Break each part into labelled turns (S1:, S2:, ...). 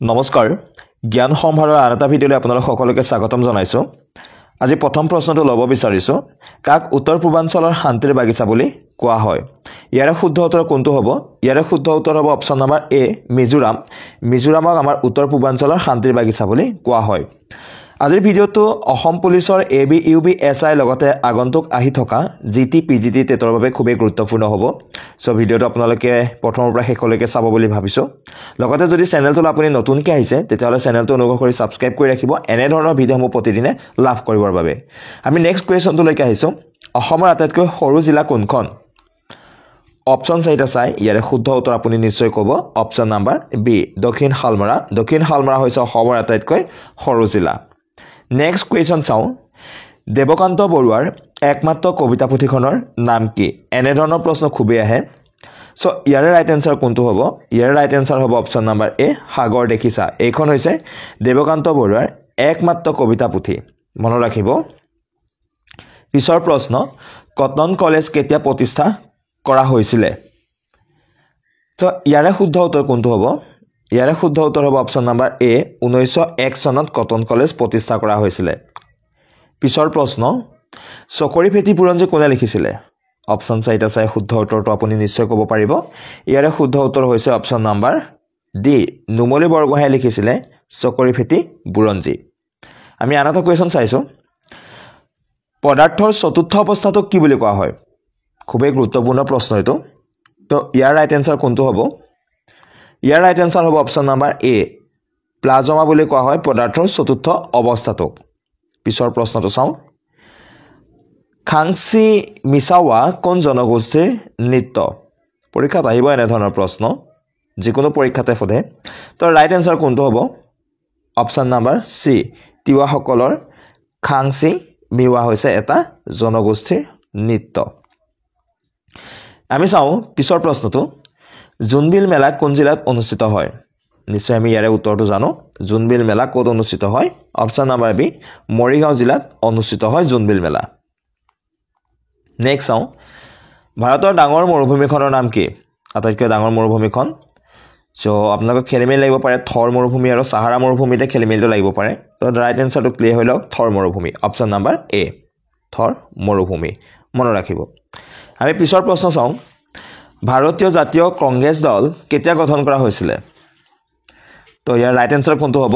S1: নমস্কাৰ জ্ঞান সম্ভাৰৰ আন এটা ভিডিঅ'লৈ আপোনালোক সকলোকে স্বাগতম জনাইছো। আজি প্ৰথম প্ৰশ্নটো ল'ব বিচাৰিছো, কাক উত্তৰ পূৰ্বাঞ্চলৰ শান্তিৰ বাগিচা বুলি কোৱা হয়? ইয়াৰে শুদ্ধ উত্তৰ কোনটো হ'ব? ইয়াৰে শুদ্ধ উত্তৰ হ'ব অপচন নম্বৰ এ মিজোৰাম। মিজোৰামক আমাৰ উত্তৰ পূৰ্বাঞ্চলৰ শান্তিৰ বাগিচা বুলি কোৱা হয়। আজিৰ ভিডিঅ'টো অসম পুলিচৰ ABUBSI লগতে আগন্তুক আহি থকা GT PGT টেটৰ বাবে খুবেই গুৰুত্বপূৰ্ণ হ'ব। সো ভিডিঅ'টো আপোনালোকে প্ৰথমৰ পৰা শেষলৈকে চাব বুলি ভাবিছো। লগতে যদি চেনেলটো আপুনি নতুনকৈ আহিছে তেতিয়াহ'লে চেনেলটো অনুগ্ৰহ কৰি সাবস্ক্ৰাইব কৰি ৰাখিব এনে ধৰণৰ ভিডিঅ'সমূহ প্ৰতিদিনে লাভ কৰিবৰ বাবে। আমি নেক্সট কুৱেশ্যনটোলৈকে আহিছো। অসমৰ আটাইতকৈ সৰু জিলা কোনখন? অপচন চাৰিটা চাই ইয়াৰে শুদ্ধ উত্তৰ আপুনি নিশ্চয় ক'ব অপচন নম্বৰ বি দক্ষিণ শালমৰা। দক্ষিণ শালমৰা হৈছে অসমৰ আটাইতকৈ সৰু জিলা। নেক্সট কুৱেশ্যন চাওঁ, দেৱকান্ত বৰুৱাৰ একমাত্ৰ কবিতা পুথিখনৰ নাম কি? এনে ধৰণৰ প্ৰশ্ন খুবেই আহে। সো ইয়াৰে ৰাইট এনসাৰ কোনটো হ'ব? ইয়াৰে ৰাইট এনসাৰ হ'ব অপচন নম্বৰ এ সাগৰ দেখিছা। এইখন হৈছে দেৱকান্ত বৰুৱাৰ একমাত্ৰ কবিতা পুথি, মনত ৰাখিব। পিছৰ প্ৰশ্ন, কটন কলেজ কেতিয়া প্ৰতিষ্ঠা কৰা হৈছিলে? তো ইয়াৰে শুদ্ধ উত্তৰ কোনটো হ'ব? ইয়াৰে শুদ্ধ উত্তৰ হ'ব অপচন নম্বৰ এ 1901 চনত কটন কলেজ প্ৰতিষ্ঠা কৰা হৈছিলে। পিছৰ প্ৰশ্ন, চকৰি ফেটি বুৰঞ্জী কোনে লিখিছিলে? অপচন চাৰিটা চাই শুদ্ধ উত্তৰটো আপুনি নিশ্চয় ক'ব পাৰিব। ইয়াৰে শুদ্ধ উত্তৰ হৈছে অপচন নম্বৰ ডি নুমলী বৰগোহাঁয়ে লিখিছিলে চকৰি ফেটি বুৰঞ্জী। আমি আন এটা কুৱেশ্যন চাইছোঁ, পদাৰ্থৰ চতুৰ্থ অৱস্থাটোক কি বুলি কোৱা হয়? খুবেই গুৰুত্বপূৰ্ণ প্ৰশ্ন এইটো। তো ইয়াৰ ৰাইট এনসাৰ কোনটো হ'ব? ইয়াৰ ৰাইট এনসাৰ হ'ব অপচন নম্বৰ এ প্লাজমা বুলি কোৱা হয় পদাৰ্থৰ চতুৰ্থ অৱস্থাটোক। পিছৰ প্ৰশ্নটো চাওঁ, খাংচি মিছাৱা কোন জনগোষ্ঠীৰ নৃত্য? পৰীক্ষাত আহিব এনে ধৰণৰ প্ৰশ্ন, যিকোনো পৰীক্ষাতে সোধে। তো ৰাইট এনসাৰ কোনটো হ'ব? অপচন নম্বৰ চি তিৱাসকলৰ খাংচি মিৱা হৈছে এটা জনগোষ্ঠীৰ নৃত্য। আমি চাওঁ পিছৰ প্ৰশ্নটো, জোনবিল মেলা কোন জিলাত অনুষ্ঠিত হয়? নিশ্চয় আমি ইয়াৰে উত্তৰটো জানো। জোনবিল মেলা ক'ত অনুষ্ঠিত হয়? অপচন নম্বৰ বি মৰিগাঁও জিলাত অনুষ্ঠিত হয় জোনবিল মেলা। নেক্সট চাওঁ, ভাৰতৰ ডাঙৰ মৰুভূমিখনৰ নাম কি? আটাইতকৈ ডাঙৰ মৰুভূমিখন। চ' আপোনালোকক খেলিমেলি লাগিব পাৰে থৰ মৰুভূমি আৰু সাহাৰা মৰুভূমিতে খেলিমেলিটো লাগিব পাৰে। তো ৰাইট এনচাৰটো ক্লিয়াৰ হৈ লওক থৰ মৰুভূমি। অপচন নম্বৰ এ থৰ মৰুভূমি, মনত ৰাখিব। আমি পিছৰ প্ৰশ্ন চাওঁ, ভাৰতীয় জাতীয় কংগ্ৰেছ দল কেতিয়া গঠন কৰা হৈছিলে? তো ইয়াৰ ৰাইট এনচাৰ কোনটো হ'ব?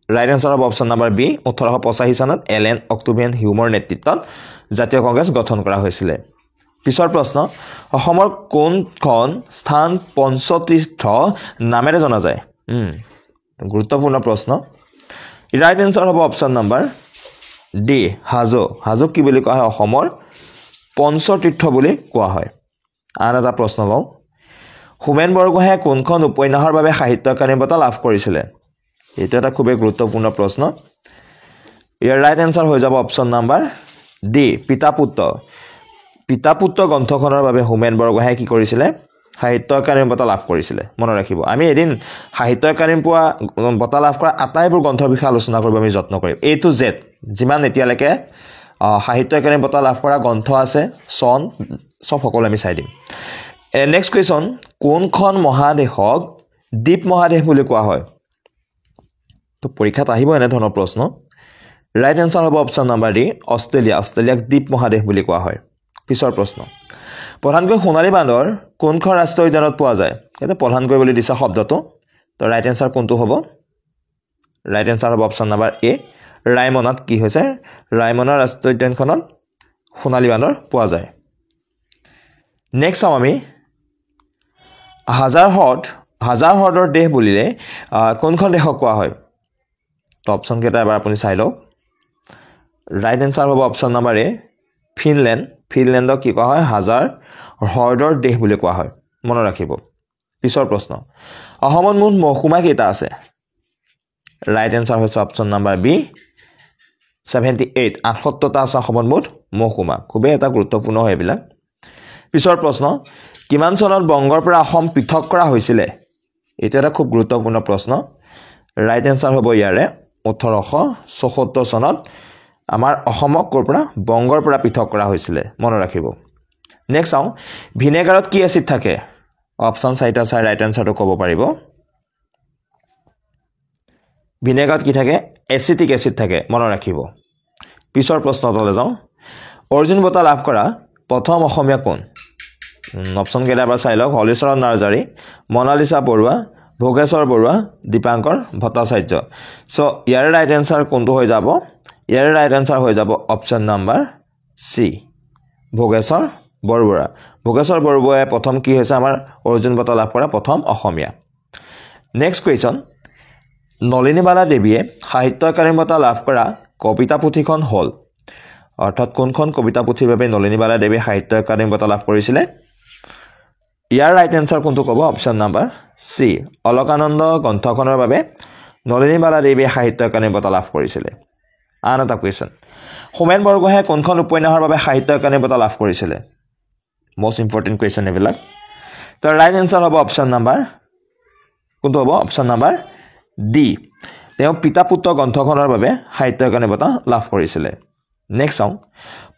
S1: ৰাইট এনচাৰ হ'ব অপচন নম্বৰ বি 1885 চনত এলেন অক্টোভিয়ান হিউমৰ নেতৃত্বত জাতীয় কংগ্ৰেছ গঠন কৰা হৈছিলে। পিছৰ প্ৰশ্ন, অসমৰ কোনখন স্থান পঞ্চতীৰ্থ নামেৰে জনা যায়? গুৰুত্বপূৰ্ণ প্ৰশ্ন। ৰাইট এনচাৰ হ'ব অপচন নম্বৰ ডি হাজো। হাজোক কি বুলি কোৱা হয়? অসমৰ পঞ্চতীৰ্থ বুলি কোৱা হয়। আন এটা প্ৰশ্ন লওঁ, হোমেন বৰগোহাঁয়ে কোনখন উপন্যাসৰ বাবে সাহিত্য একাডেমী বঁটা লাভ কৰিছিলে? এইটো এটা খুবেই গুৰুত্বপূৰ্ণ প্ৰশ্ন। ইয়াৰ ৰাইট এনচাৰ হৈ যাব অপচন নম্বৰ ডি পিতা পুত্ৰ। পিতা পুত্ৰ গ্ৰন্থখনৰ বাবে হোমেন বৰগোহাঁয়ে কি কৰিছিলে? সাহিত্য একাডেমী বঁটা লাভ কৰিছিলে, মনত ৰাখিব। আমি এদিন সাহিত্য একাডেমী পোৱা বঁটা লাভ কৰা আটাইবোৰ গ্ৰন্থৰ বিষয়ে আলোচনা কৰিব আমি যত্ন কৰিম। A to Z যিমান এতিয়ালৈকে সাহিত্য একাডেমী বঁটা লাভ কৰা গ্ৰন্থ আছে চন চব সকলো আমি চাই দিম। নেক্সট কুৱেশ্যন, কোনখন মহাদেশক দ্বীপ মহাদেশ বুলি কোৱা হয়? তো পৰীক্ষাত আহিব এনে ধৰণৰ প্ৰশ্ন। ৰাইট এনচাৰ হ'ব অপচন নম্বৰ ডি অষ্ট্ৰেলিয়া। অষ্ট্ৰেলিয়াক দ্বীপ মহাদেশ বুলি কোৱা হয়। পিছৰ প্ৰশ্ন, প্ৰধানকৈ সোণালী বান্দৰ কোনখন ৰাষ্ট্ৰীয় উদ্যানত পোৱা যায়? ইয়াতে প্ৰধানকৈ বুলি দিছে শব্দটো। তো ৰাইট এনচাৰ কোনটো হ'ব? ৰাইট এনচাৰ হ'ব অপচন নম্বৰ এ ৰায়মনাত কি হৈছে? ৰায়মনা ৰাষ্ট্ৰীয় উদ্যানখনত সোণালী বান্দৰ পোৱা যায়। নেক্সট চাওঁ আমি, হাজাৰ হ্ৰদৰ দেশ বুলিলে কোনখন দেশক কোৱা হয়? তো অপশ্যনকেইটা এবাৰ আপুনি চাই লওক। ৰাইট এনচাৰ হ'ব অপশ্যন নম্বৰ এ ফিনলেণ্ড। ফিনলেণ্ডক কি কোৱা হয়? হাজাৰ হ্ৰদৰ দেশ বুলি কোৱা হয়, মনত ৰাখিব। পিছৰ প্ৰশ্ন, অসমত মুঠ মহকুমা কেইটা আছে? ৰাইট এনচাৰ হৈছে অপশ্যন নম্বৰ বি 78। 78টা আছে অসমত মুঠ মহকুমা। খুবেই এটা গুৰুত্বপূৰ্ণ হয় এইবিলাক। পিছৰ প্ৰশ্ন, কিমান চনত বংগৰ পৰা অসম পৃথক কৰা হৈছিলে? এইটো এটা খুব গুৰুত্বপূৰ্ণ প্ৰশ্ন। ৰাইট এনচাৰ হ'ব ইয়াৰে 1874 চনত আমাৰ অসমক ক'ৰ পৰা? বংগৰ পৰা পৃথক কৰা হৈছিলে, মনত ৰাখিব। নেক্সট চাওঁ, ভিনেগাৰত কি এচিড থাকে? অপশ্যন চাৰিটা চাই ৰাইট এনচাৰটো ক'ব পাৰিব। ভিনেগাৰত কি থাকে এচিটিক এচিড থাকে মনত ৰাখিব পিছৰ প্ৰশ্নটোলৈ যাওঁ অৰ্জুন বঁটা লাভ কৰা প্ৰথম অসমীয়া কোন অপচন কেইটা এবাৰ চাই লওক হলিচৰণ নাৰ্জাৰী মনালিসা বৰুৱা ভোগেশ্বৰ বৰুৱা দীপাংকৰ ভট্টাচাৰ্য সো ইয়াৰ ৰাইট এনসাৰ কোনটো হৈ যাব ইয়াৰ ৰাইট এনসাৰ হৈ যাব অপচন নাম্বাৰ সি ভোগেশ্বৰ বৰুৱা ভোগেশ্বৰ বৰুৱাই প্ৰথম কি হৈছে আমাৰ অৰ্জুন বঁটা লাভ কৰা প্ৰথম অসমীয়া নেক্সট কোৱেশ্চন নলিনীবালা দেৱীয়ে সাহিত্য একাডেমী বঁটা লাভ কৰা কবিতা পুথিখন হল অৰ্থাৎ কোনখন কবিতা পুথিৰ বাবে নলিনীবালা দেৱীয়ে সাহিত্য একাডেমী বঁটা লাভ কৰিছিলে ইয়াৰ ৰাইট এনসাৰ কোনটো ক'ব অপচন নাম্বাৰ সি অলকানন্দ গ্ৰন্থখনৰ বাবে নলিনীবালা দেৱীয়ে সাহিত্য একাডেমী বঁটা লাভ কৰিছিলে আন এটা কোৱেশ্চন হোমেন বৰগোহাঁয়ে কোনখন উপন্যাসৰ বাবে সাহিত্য একাডেমী বঁটা লাভ কৰিছিলে মোস্ট ইম্পৰ্টেণ্ট কোৱেশ্চন এইবিলাক তাৰ ৰাইট এনসাৰ হ'ব অপচন নাম্বাৰ কোনটো হ'ব অপচন নাম্বাৰ ডি তেওঁ পিতা পুত্ৰ গ্ৰন্থখনৰ বাবে সাহিত্য একাডেমী বঁটা লাভ কৰিছিলে নেক্সট চাওঁ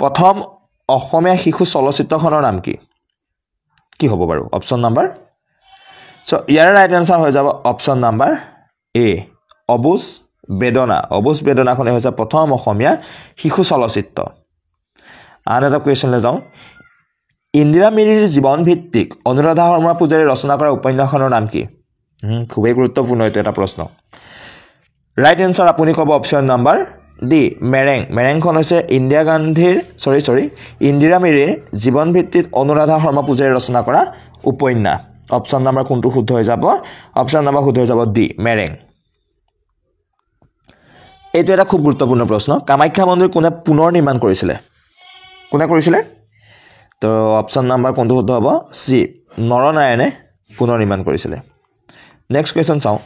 S1: প্ৰথম অসমীয়া শিশু চলচ্চিত্ৰখনৰ নাম কি হ'ব বাৰু অপচন নাম্বাৰ সো ইয়াৰ ৰাইট এনসাৰ হৈ যাব অপচন নাম্বাৰ এ অবুজ বেদনাখনে হৈছে প্ৰথম অসমীয়া শিশু চলচ্চিত্ৰ আন এটা কুৱেশ্যনলৈ যাওঁ ইন্দিৰা মিৰিৰ জীৱন ভিত্তিক অনুৰাধা শৰ্মা পূজাৰী ৰচনা কৰা উপন্যাসখনৰ নাম কি খুবেই গুৰুত্বপূৰ্ণ এইটো এটা প্ৰশ্ন ৰাইট এনসাৰ আপুনি ক'ব অপচন নাম্বাৰ ডি মেৰেংখন হৈছে ইন্দিৰা মিৰিৰ জীৱন ভিত্তিক অনুৰাধা শৰ্মা পূজাৰী ৰচনা কৰা উপন্যাস অপচন নাম্বাৰ কোনটো শুদ্ধ হৈ যাব অপচন নাম্বাৰ শুদ্ধ হৈ যাব ডি মেৰেং এইটো এটা খুব গুৰুত্বপূৰ্ণ প্ৰশ্ন কামাখ্যা মন্দিৰ কোনে পুনৰ নিৰ্মাণ কৰিছিলে তো অপচন নাম্বাৰ কোনটো শুদ্ধ হ'ব সি নৰনাৰায়ণে পুনৰ নিৰ্মাণ কৰিছিলে নেক্সট কুৱেশ্যন চাওঁ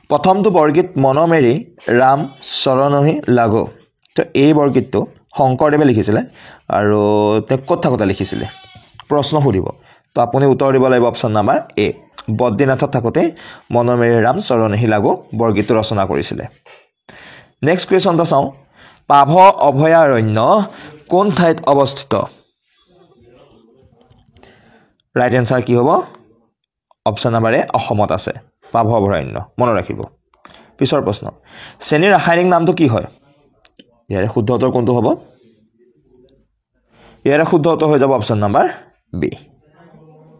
S1: প্ৰথমটো বৰগীত মনমেৰি ৰাম চৰণহি লাগো তো এই বৰগীতটো শংকৰদেৱে লিখিছিলে আৰু তেওঁ ক'ত থাকোঁতে লিখিছিলে প্ৰশ্ন সুধিব তো আপুনি উত্তৰ দিব লাগিব অপচন নাম্বাৰ এ বদ্ৰীনাথত থাকোঁতে মনমেৰি ৰাম চৰণহি লাগো বৰগীতটো ৰচনা কৰিছিলে নেক্সট কুৱেশ্যনটো চাওঁ পাভ অভয়াৰণ্য কোন ঠাইত অৱস্থিত ৰাইট এনসাৰ কি হ'ব অপচন নাম্বাৰ এ অসমত আছে পাভ অভয়াৰণ্য মনত ৰাখিব পিছৰ প্ৰশ্ন চেনিৰ ৰাসায়নিক নামটো কি হয় ইয়াৰে শুদ্ধ উত্তৰ কোনটো হ'ব ইয়াৰে শুদ্ধ উত্তৰ হৈ যাব অপচন নাম্বাৰ বি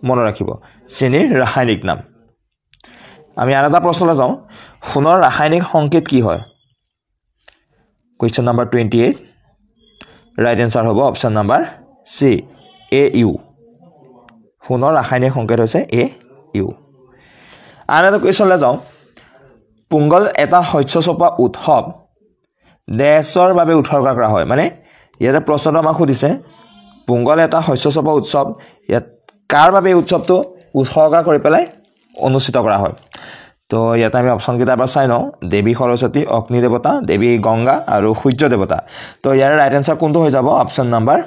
S1: মনত ৰাখিব চেনিৰ ৰাসায়নিক নাম আমি আন এটা প্ৰশ্নলৈ যাওঁ সোণৰ ৰাসায়নিক সংকেত কি হয় কুৱেশ্যন নাম্বাৰ 28 ৰাইট এনসাৰ হ'ব option number C A U সোণৰ ৰাসায়নিক সংকেত হৈছে এ ইউ আন এটা কুৱেশ্যনলৈ যাওঁ পোংগল এটা শস্য চপোৱা উৎসৱ দেশৰ বাবে উৎসৰ্গা কৰা হয় মানে ইয়াতে প্ৰশ্নটো আমাক সুধিছে পোংগল এটা শস্য চপোৱা উৎসৱ ইয়াত কাৰ বাবে উৎসৱটো উৎসৰ্গা কৰি পেলাই অনুষ্ঠিত কৰা হয় তো ইয়াতে আমি অপচন কেইটা এবাৰ চাই লওঁ দেৱী সৰস্বতী অগ্নি দেৱতা দেৱী গংগা আৰু সূৰ্য দেৱতা তো ইয়াৰ ৰাইট এনসাৰ কোনটো হৈ যাব অপচন নাম্বাৰ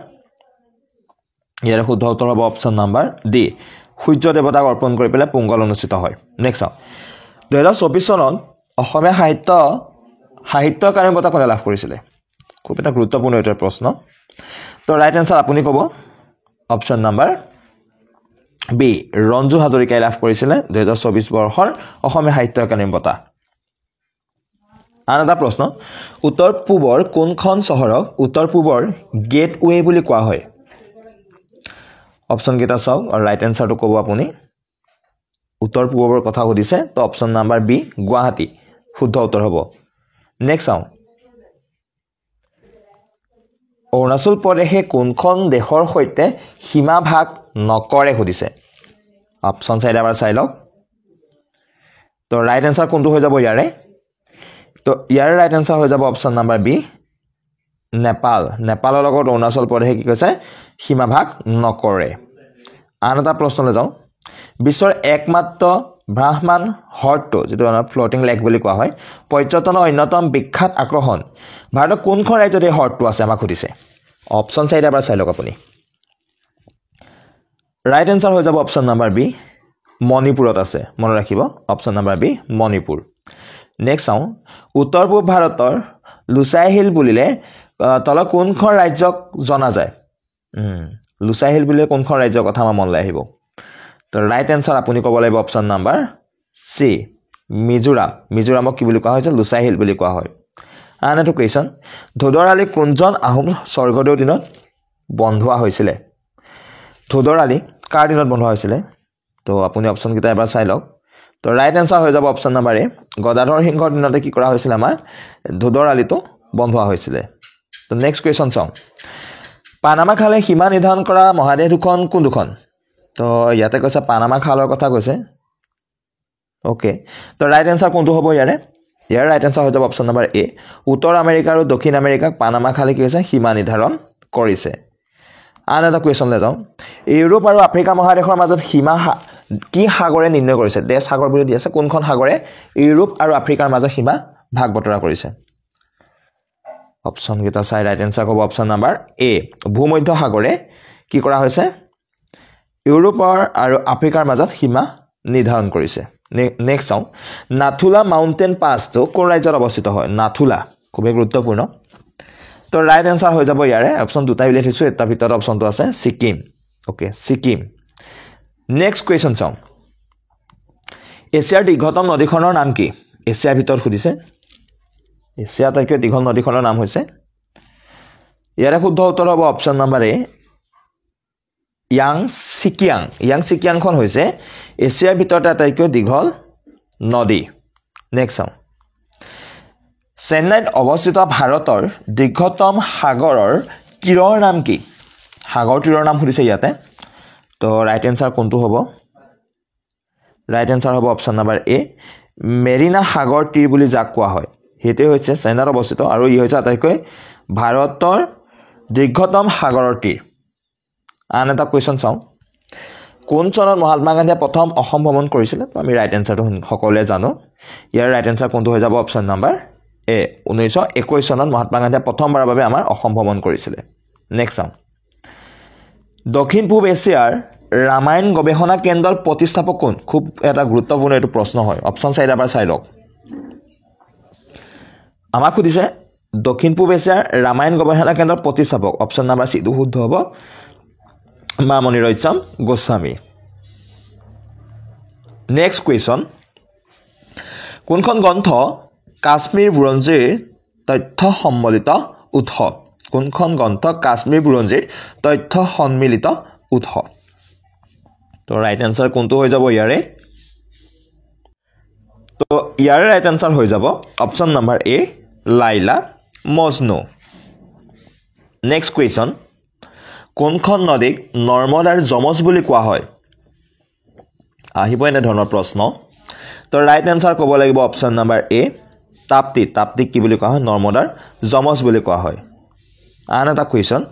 S1: ইয়াৰ শুদ্ধ উত্তৰ হ'ব অপচন নাম্বাৰ ডি সূৰ্য দেৱতাক অৰ্পণ কৰি পেলাই পোংগল অনুষ্ঠিত হয় নেক্সট চাওঁ 2024 চনত অসমীয়া সাহিত্য একাডেমী বঁটা কোনে লাভ কৰিছিলে খুব এটা গুৰুত্বপূৰ্ণ এটা প্ৰশ্ন তো ৰাইট এনসাৰ আপুনি ক'ব অপচন নাম্বাৰ বি ৰঞ্জু হাজৰিকাই লাভ কৰিছিলে 2024 বৰ্ষৰ অসমীয়া সাহিত্য একাডেমী বঁটা আন এটা প্ৰশ্ন উত্তৰ পূবৰ কোনখন চহৰক উত্তৰ পূবৰ গেটৱে বুলি কোৱা হয় অপচন কেইটা চাওক আৰু ৰাইট এনসাৰটো ক'ব আপুনি উত্তৰ পূবৰ কথা সুধিছে তো অপচন নাম্বাৰ বি গুৱাহাটী শুদ্ধ উত্তৰ হ'ব নেক্সট চাওঁ অৰুণাচল প্ৰদেশে কোনখন দেশৰ সৈতে সীমা ভাগ নকৰে সুধিছে অপচন চাই এবাৰ চাই লওক তো ৰাইট এনসাৰ কোনটো হৈ যাব ইয়াৰে তো ইয়াৰ ৰাইট এনসাৰ হৈ যাব অপচন নাম্বাৰ বি নেপালৰ লগত অৰুণাচল প্ৰদেশে কি কৈছে সীমা ভাগ নকৰে আন এটা প্ৰশ্নলৈ যাওঁ বিশ্বৰ একমাত্ৰ ব্ৰাহ্মণ হ্ৰদটো যেটো আমাৰ ফ্লোটিং লেক বুলি কোৱা হয় পৰ্যটনৰ অন্যতম বিখ্যাত আকৰ্ষণ ভাৰতৰ কোনখন ৰাজ্যত এই হ্ৰদটো আছে আমাক সুধিছে অপচন চাই এবাৰ চাই লওক আপুনি ৰাইট এনসাৰ হৈ যাব অপচন নাম্বাৰ বি মণিপুৰত আছে মনত ৰাখিব option number B Manipur next চাওঁ উত্তৰ পূব ভাৰতৰ লুচাই হিল বুলিলে তলৰ কোনখন ৰাজ্যক জনা যায় লুচাই হিল বুলিলে কোনখন ৰাজ্যৰ কথা আমাৰ মনলৈ আহিব তো ৰাইট এনসাৰ আপুনি ক'ব লাগিব অপচন নাম্বাৰ সি মিজোৰামক কি বুলি কোৱা হয় লুচাই হিল বুলি কোৱা হয় আন এটা কোৱেশ্চন ধোদৰ আলি কোনজন আহোম স্বৰ্গদেউৰ দিনত বন্ধোৱা হৈছিল ধোদৰ আলি কাৰ দিনত বন্ধোৱা হৈছিল তো আপুনি অপচন কেইটা এবাৰ চাই লওক তো ৰাইট আনসাৰ হৈ যাব অপচন নম্বৰ এ গদাধৰ সিংহৰ দিনতে কি কৰা হৈছিল আমাৰ ধোদৰ আলিটো বন্ধোৱা হৈছিল তো নেক্সট কোৱেশ্চন চাওঁ পানামা খালে সীমা নিৰ্ধাৰণ কৰা মহাদেশ দুখন কোন দুখন তো ইয়াতে কৈছে পানামা খালৰ কথা কৈছে ওকে তো ৰাইট আনসাৰ কোনটো হ'ব ইয়াৰ ৰাইট আনসাৰ হৈ যাব অপচন নম্বৰ এ উত্তৰ আমেৰিকা আৰু দক্ষিণ আমেৰিকাক পানামা খালে কি হৈছে সীমা নিৰ্ধাৰণ কৰিছে আন এটা কুৱেশ্যনলৈ যাওঁ ইউৰোপ আৰু আফ্ৰিকা মহাদেশৰ মাজত সীমা কি সাগৰে নিৰ্ণয় কৰিছে দেশ সাগৰ বুলি দি আছে কোনখন সাগৰে ইউৰোপ আৰু আফ্ৰিকাৰ মাজত সীমা ভাগ বতৰা কৰিছে অপচন কেইটা চাই ৰাইট আনসাৰ হ'ব অপচন নম্বৰ এ ভূমধ্য সাগৰে কি কৰা হৈছে ইউৰোপৰ আৰু আফ্ৰিকাৰ মাজত সীমা নিৰ্ধাৰণ কৰিছে নেক্সট চাওঁ নাথুলা মাউণ্টেন পাছটো কোন ৰাজ্যত অৱস্থিত হয় নাথুলা খুবেই গুৰুত্বপূৰ্ণ তো ৰাইট আনসাৰ হৈ যাব ইয়াৰে অপচন দুটাই উলিয়াই থৈছোঁ এটাৰ ভিতৰত অপচনটো আছে Sikkim okay Sikkim next question চাওঁ এছিয়াৰ দীৰ্ঘতম নদীখনৰ নাম কি এছিয়াৰ ভিতৰত সুধিছে এছিয়া আটাইতকৈ দীঘল নদীখনৰ নাম হৈছে ইয়াৰে শুদ্ধ উত্তৰ হ'ব অপচন নম্বৰ এ ইয়াংছিকিয়াংখন হৈছে এছিয়াৰ ভিতৰতে আটাইতকৈ দীঘল নদী নেক্সট চাওঁ চেন্নাইত অৱস্থিত ভাৰতৰ দীৰ্ঘতম সাগৰৰ তীৰৰ নাম কি সাগৰ তীৰৰ নাম সুধিছে ইয়াতে তো ৰাইট এনসাৰ কোনটো হ'ব ৰাইট এনসাৰ হ'ব অপচন নম্বৰ এ মেৰিনা সাগৰ তীৰ বুলি যাক কোৱা হয় সেইটোৱে হৈছে চেন্নাইত অৱস্থিত আৰু ই হৈছে আটাইতকৈ ভাৰতৰ দীৰ্ঘতম সাগৰৰ তীৰ আন এটা কুৱেশ্যন চাওঁ কোন চনত মহাত্মা গান্ধীয়ে প্ৰথম অসম ভ্ৰমণ কৰিছিলে আমি ৰাইট এনসাৰটো সকলোৱে জানো ইয়াৰ ৰাইট এনসাৰ কোনটো হৈ যাব অপচন নম্বৰ এ 1921 চনত মহাত্মা গান্ধীয়ে প্ৰথমবাৰৰ বাবে আমাৰ অসম ভ্ৰমণ কৰিছিলে নেক্সট চাওঁ দক্ষিণ পূব এছিয়াৰ ৰামায়ণ গৱেষণা কেন্দ্ৰৰ প্ৰতিষ্ঠাপক কোন খুব এটা গুৰুত্বপূৰ্ণ এইটো প্ৰশ্ন হয় অপচন চাই এবাৰ চাই লওক আমাক সুধিছে দক্ষিণ পূব এছিয়াৰ ৰামায়ণ গৱেষণা কেন্দ্ৰৰ প্ৰতিষ্ঠাপক অপচন নম্বৰ চি শুদ্ধ হ'ব মামণি ৰয়ছম গোস্বামী নেক্সট কুৱেশ্যন কোনখন গ্ৰন্থ কাশ্মীৰ বুৰঞ্জীৰ তথ্য সম্মিলিত উৎস কোনখন গ্ৰন্থ কাশ্মীৰ বুৰঞ্জীৰ তথ্য সম্মিলিত উৎস তো ৰাইট আনসাৰ কোনটো হৈ যাব ইয়াৰে তো ইয়াৰে ৰাইট আনসাৰ হৈ যাব অপচন নম্বৰ এ লাইলা মজনু নেক্সট কুৱেশ্যন কোনখন নদীক নৰ্মদাৰ যমজ বুলি কোৱা হয় আহিব এনেধৰণৰ প্ৰশ্ন তো ৰাইট আনসাৰ ক'ব লাগিব অপচন নম্বৰ এ তাপ্তিক কি বুলি কোৱা হয় নৰ্মদাৰ যমজ বুলি কোৱা হয় আন এটা কুৱেশ্যন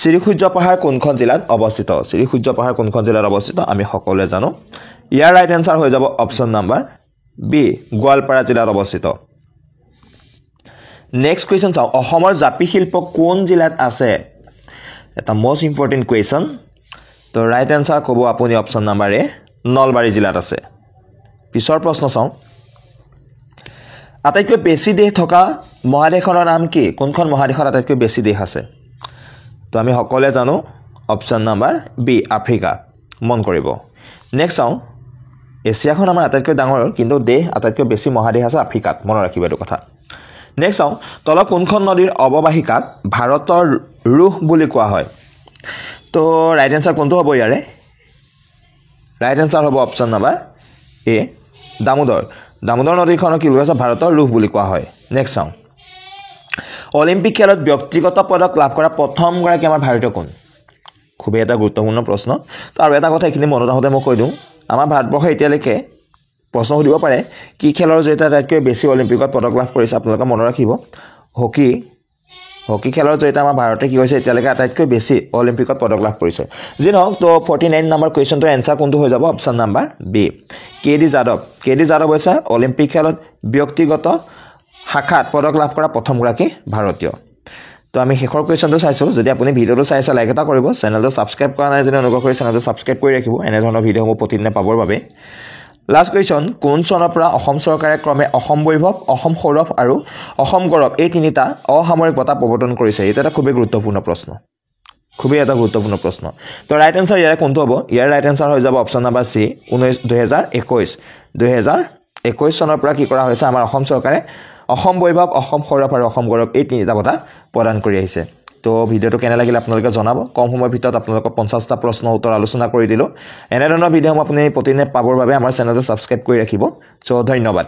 S1: শ্ৰীসূৰ্য পাহাৰ কোনখন জিলাত অৱস্থিত শ্ৰীসূৰ্য পাহাৰ কোনখন জিলাত অৱস্থিত আমি সকলোৱে জানো ইয়াৰ ৰাইট আনসাৰ হৈ যাব অপচন নম্বৰ বি গোৱালপাৰা জিলাত অৱস্থিত নেক্সট কুৱেশ্যন চাওঁ অসমৰ জাপি শিল্প কোন জিলাত আছে এটা মোষ্ট ইম্পৰ্টেণ্ট কুৱেশ্যন তো ৰাইট আনসাৰ ক'ব আপুনি অপচন নম্বৰ এ নলবাৰী জিলাত আছে পিছৰ প্ৰশ্ন চাওঁ আটাইতকৈ বেছি দেশ থকা মহাদেশখনৰ নাম কি কোনখন মহাদেশত আটাইতকৈ বেছি দেশ আছে তো আমি সকলোৱে জানো অপচন নম্বৰ বি আফ্ৰিকা মন কৰিব নেক্সট চাওঁ এছিয়াখন আমাৰ আটাইতকৈ ডাঙৰ কিন্তু দেশ আটাইতকৈ বেছি মহাদেশ আছে আফ্ৰিকাত মনত ৰাখিব এইটো কথা নেক্সট চাওঁ তলৰ কোনখন নদীৰ অৱবাহিকাক ভাৰতৰ ৰুহ বুলি কোৱা হয় তো ৰাইট আনসাৰ কোনটো হ'ব ইয়াৰে ৰাইট আনসাৰ হ'ব অপচন নম্বৰ এ দামোদৰ নদীখনক কি বুলি কৈছে ভাৰতৰ ৰুহ বুলি কোৱা হয় নেক্সট চাওঁ অলিম্পিক খেলত ব্যক্তিগত পদক লাভ কৰা প্ৰথমগৰাকী আমাৰ ভাৰতীয় কোন খুবেই এটা গুৰুত্বপূৰ্ণ প্ৰশ্ন তো আৰু এটা কথা এইখিনি মনত আহোঁতে মই কৈ দিওঁ আমাৰ ভাৰতবৰ্ষই এতিয়ালৈকে প্ৰশ্ন সুধিব পাৰে কি খেলৰ জৰিয়তে আটাইতকৈ বেছি অলিম্পিকত পদক লাভ কৰিছে আপোনালোকে মনত ৰাখিব হকী খেলৰ জৰিয়তে আমাৰ ভাৰতে কি হৈছে এতিয়ালৈকে আটাইতকৈ বেছি অলিম্পিকত পদক লাভ কৰিছে যি নহওক তো 49 নম্বৰ কুৱেশ্যনটো এনসাৰ কোনটো হৈ যাব option number B K D Yadav হৈছে অলিম্পিক খেলত ব্যক্তিগত শাখাত পদক লাভ কৰা প্ৰথমগৰাকী ভাৰতীয় তো আমি শেষৰ কুৱেশ্যনটো চাইছোঁ যদি আপুনি ভিডিঅ'টো চাই আছে লাইক এটা কৰিব চেনেলটো ছাবস্ক্ৰাইব কৰা নাই যদি অনুগ্ৰহ কৰি চেনেলটো ছাবস্ক্ৰাইব কৰি ৰাখিব এনেধৰণৰ ভিডিঅ'সমূহ প্ৰতিদিনে পাবৰ বাবে লাষ্ট কুৱেশ্যন কোন চনৰ পৰা অসম চৰকাৰে ক্ৰমে অসম বৈভৱ অসম সৌৰভ আৰু অসম গৌৰৱ এই তিনিটা অসামৰিক বঁটা প্ৰৱৰ্তন কৰিছে এইটো এটা খুবেই গুৰুত্বপূৰ্ণ প্ৰশ্ন তো ৰাইট আনসাৰ ইয়াৰে কোনটো হ'ব ইয়াৰ ৰাইট আনসাৰ হৈ যাব অপচন নম্বৰ চি 2021 2021 চনৰ পৰা কি কৰা হৈছে আমাৰ অসম চৰকাৰে অসম বৈভৱ অসম সৌৰভ আৰু অসম গৌৰৱ এই তিনিটা বঁটা প্ৰদান কৰি আহিছে তো ভিডিঅ'টো কেনে লাগিল আপোনালোকে জনাব কম সময়ৰ ভিতৰত আপোনালোকক 50টা প্ৰশ্ন উত্তৰ আলোচনা কৰি দিলোঁ এনে ধৰণৰ ভিডিঅ' আপুনি প্ৰতিদিনে পাবৰ বাবে আমাৰ চেনেলটো ছাবস্ক্ৰাইব কৰি ৰাখিব চ' ধন্যবাদ